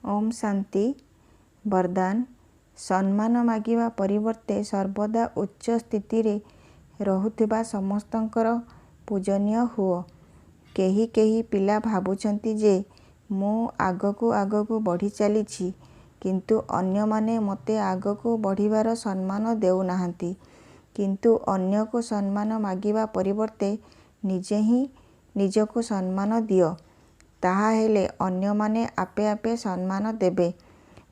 ओम शांति। वरदान। सम्मान मागिबा परिवर्ते सर्वदा उच्च स्थिति रे रहुथिबा समस्तंकर पूजनीय हुओ। केही केही पिला भाबुछंती जे मु आगकू आगकू बढ़ी चलीछि, किंतु अन्य माने मते आगकू बढ़िबार सम्मान देउ नाहंती। किंतु अन्य को सम्मान मागिबा परिवर्ते निजे ही निजको सम्मान दियो, ताहा हेले अन्य माने आपे आपे सम्मान देबे।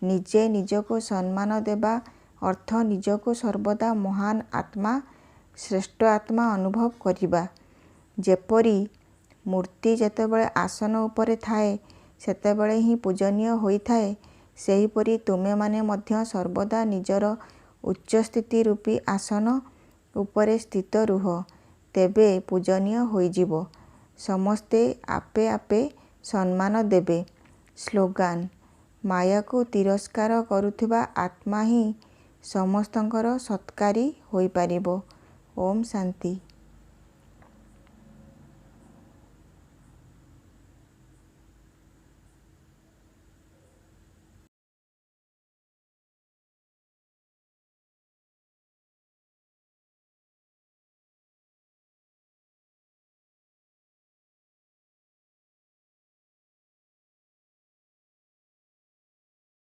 निजे निजको सम्मान देबा अर्थ निजको सर्वदा महान आत्मा, श्रेष्ठ आत्मा अनुभव करिबा। जेपरी मूर्ति जेतेबेले आसन उपरे थाए सेतेबेले ही पूजनीय होइथाए, सेहीपरि तुमे माने मध्य सर्वदा निजर उच्च स्थिति रूपी आसन उपरे स्थित रुह, तेबे पूजनीय होइजिबो। समस्ते आपे आपे सम्मान देबे। स्लोगान। माया को तिरस्कार करुथिबा आत्मा ही समस्तंकर सत्कारी होई पारिबो। ओम शांति।